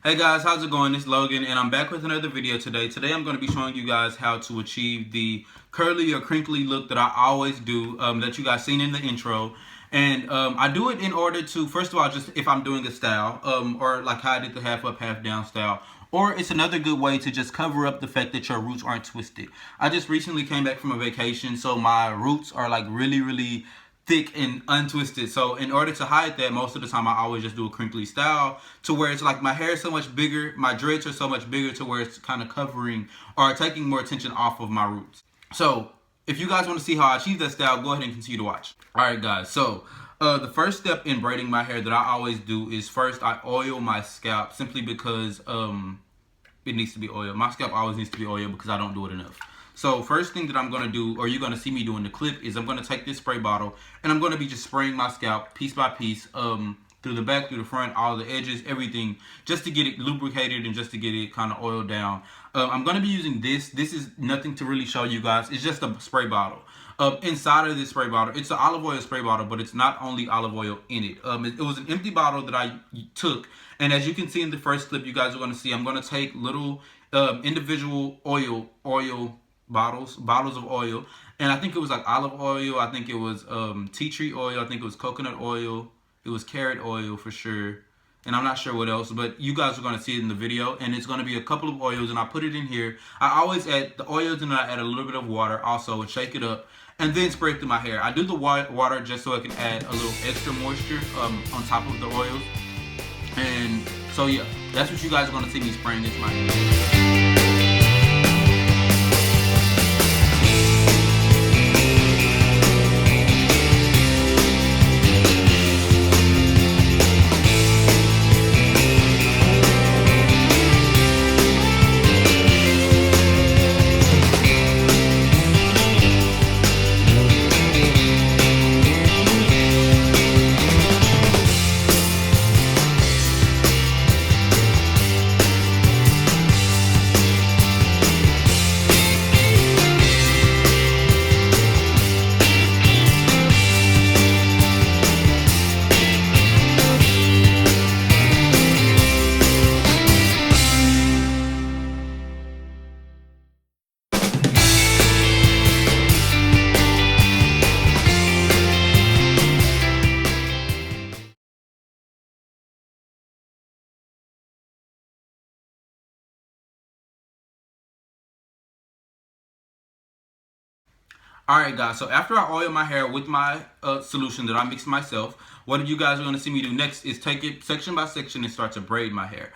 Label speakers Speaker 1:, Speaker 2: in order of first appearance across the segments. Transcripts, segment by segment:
Speaker 1: Hey guys, how's it going? It's Logan and I'm back with another video today. Today I'm going to be showing you guys how to achieve the curly or crinkly look that I always do, that you guys seen in the intro. And I do it in order to, first of all, just if I'm doing a style, or like how I did the half up, half down style. Or it's another good way to just cover up the fact that your roots aren't twisted. I just recently came back from a vacation, so my roots are like really thick and untwisted. So in order to hide that, most of the time I always just do a crinkly style to where it's like my hair is so much bigger, my dreads are so much bigger to where it's kind of covering or taking more attention off of my roots. So if you guys want to see how I achieve that style, go ahead and continue to watch. Alright guys, so the first step in braiding my hair that I always do is first I oil my scalp simply because it needs to be oiled. My scalp always needs to be oiled because I don't do it enough. So first thing that I'm going to do, or you're going to see me do in the clip, is I'm going to take this spray bottle and I'm going to be just spraying my scalp piece by piece, through the back, through the front, all the edges, everything, just to get it lubricated and just to get it kind of oiled down. I'm going to be using this. This is nothing to really show you guys. It's just a spray bottle. Inside of this spray bottle, it's an olive oil spray bottle, but it's not only olive oil in it. It was an empty bottle that I took, and as you can see in the first clip, you guys are going to see, I'm going to take little individual oil bottles of oil, and I think it was like olive oil, I think it was tea tree oil, I think it was coconut oil, it was carrot oil for sure, and I'm not sure what else, but you guys are going to see it in the video. And it's going to be a couple of oils, and I put it in here. I always add the oils, and I add a little bit of water also and shake it up and then spray it through my hair. I do the water just so I can add a little extra moisture on top of the oils. And so yeah, that's what you guys are going to see me spraying into my hair. Alright guys, so after I oil my hair with my solution that I mixed myself, what you guys are going to see me do next is take it section by section and start to braid my hair.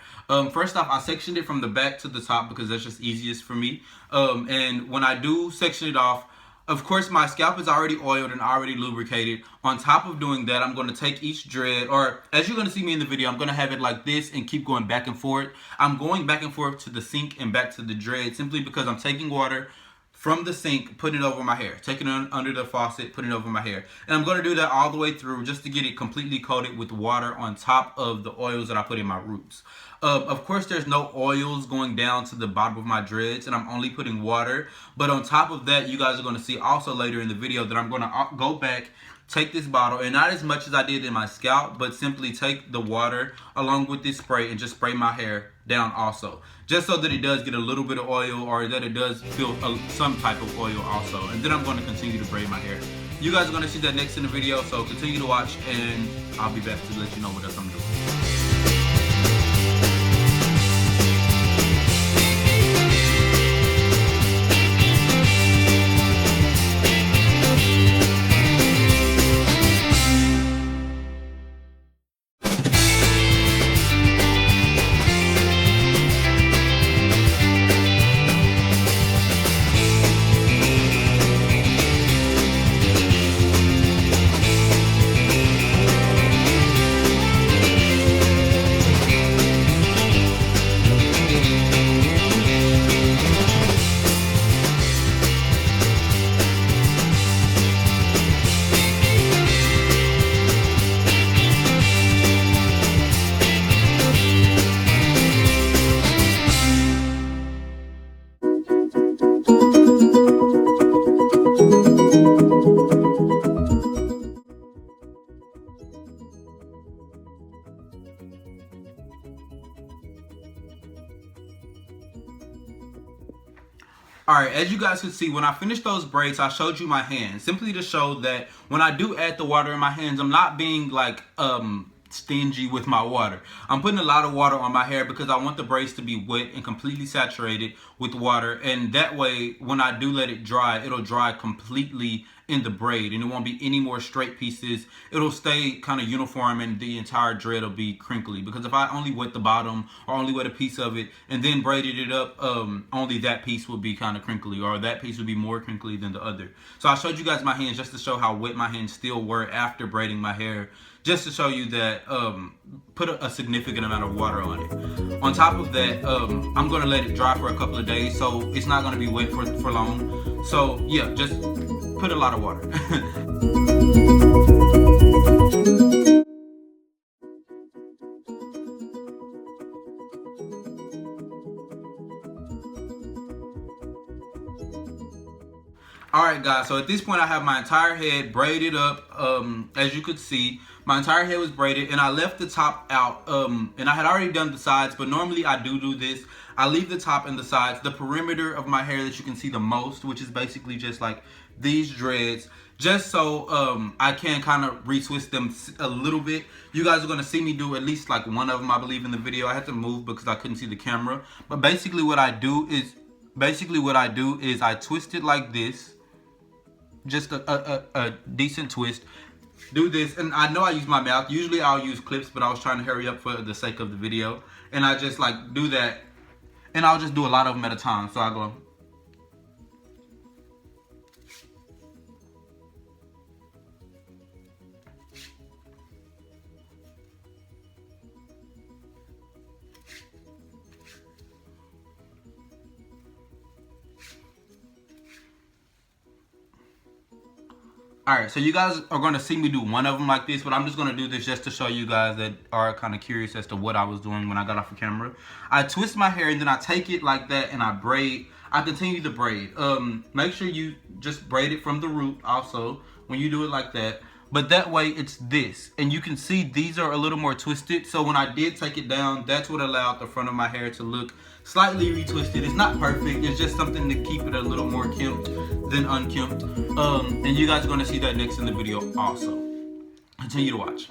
Speaker 1: First off, I sectioned it from the back to the top because that's just easiest for me. And when I do section it off, of course my scalp is already oiled and already lubricated. On top of doing that, I'm going to take each dread, or as you're going to see me in the video, I'm going to have it like this and keep going back and forth. I'm going back and forth to the sink and back to the dread simply because I'm taking water from the sink, putting it over my hair, taking it under the faucet, putting it over my hair. And I'm going to do that all the way through just to get it completely coated with water on top of the oils that I put in my roots. Of course, there's no oils going down to the bottom of my dreads, and I'm only putting water. But on top of that, you guys are going to see also later in the video that I'm going to go back, take this bottle, and not as much as I did in my scalp, but simply take the water along with this spray and just spray my hair down also, just so that it does get a little bit of oil, or that it does feel some type of oil also. And then I'm going to continue to braid my hair. You guys are going to see that next in the video, so continue to watch, and I'll be back to let you know what else I'm doing. Alright, as you guys can see, when I finished those braids, I showed you my hands. Simply to show that when I do add the water in my hands, I'm not being like stingy with my water. I'm putting a lot of water on my hair because I want the braids to be wet and completely saturated with water. And that way, when I do let it dry, it'll dry completely in the braid and it won't be any more straight pieces. It'll stay kind of uniform and the entire dread will be crinkly, because if I only wet the bottom or only wet a piece of it and then braided it up, only that piece would be kind of crinkly, or that piece would be more crinkly than the other. So I showed you guys my hands just to show how wet my hands still were after braiding my hair, just to show you that put a significant amount of water on it. On top of that, I'm gonna let it dry for a couple of days, so it's not gonna be wet for long. So yeah, just put a lot of water. Alright guys, so at this point I have my entire head braided up. As you could see, my entire head was braided and I left the top out. And I had already done the sides, but normally I do this. I leave the top and the sides, the perimeter of my hair that you can see the most, which is basically just like these dreads, just so I can kind of retwist them a little bit. You guys are going to see me do at least like one of them, I believe, in the video. I had to move because I couldn't see the camera. But basically what I do is I twist it like this. Just a decent twist. Do this, and I know I use my mouth. Usually I'll use clips, but I was trying to hurry up for the sake of the video. And I just like do that, and I'll just do a lot of them at a time. So I go. Alright, so you guys are going to see me do one of them like this, but I'm just going to do this just to show you guys that are kind of curious as to what I was doing when I got off the camera. I twist my hair and then I take it like that and I braid. I continue to braid. Make sure you just braid it from the root also when you do it like that. But that way it's this. And you can see these are a little more twisted. So when I did take it down, that's what allowed the front of my hair to look slightly retwisted. It's not perfect. It's just something to keep it a little more kempt than unkempt. And you guys are going to see that next in the video also. Continue to watch.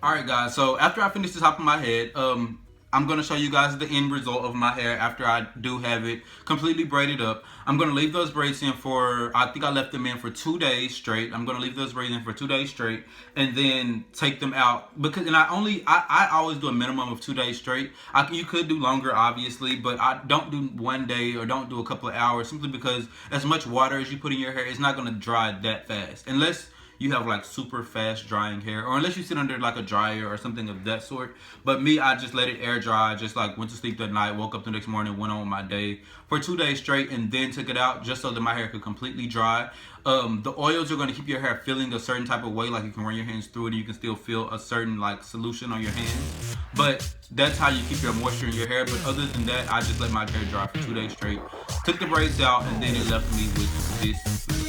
Speaker 1: Alright guys, so after I finish the top of my head, I'm going to show you guys the end result of my hair after I do have it completely braided up. I'm going to leave those braids in for, I think I left them in for 2 days straight. I'm going to leave those braids in for 2 days straight and then take them out. Because, and I always do a minimum of 2 days straight. You could do longer, obviously, but I don't do 1 day or don't do a couple of hours simply because as much water as you put in your hair, it's not going to dry that fast. Unless you have like super fast drying hair, or unless you sit under like a dryer or something of that sort. But me, I just let it air dry, just like went to sleep that night, woke up the next morning, went on with my day for 2 days straight, and then took it out just so that my hair could completely dry. The oils are going to keep your hair feeling a certain type of way, like you can run your hands through it and you can still feel a certain like solution on your hands. But that's how you keep your moisture in your hair. But other than that, I just let my hair dry for 2 days straight, took the braids out, and then it left me with this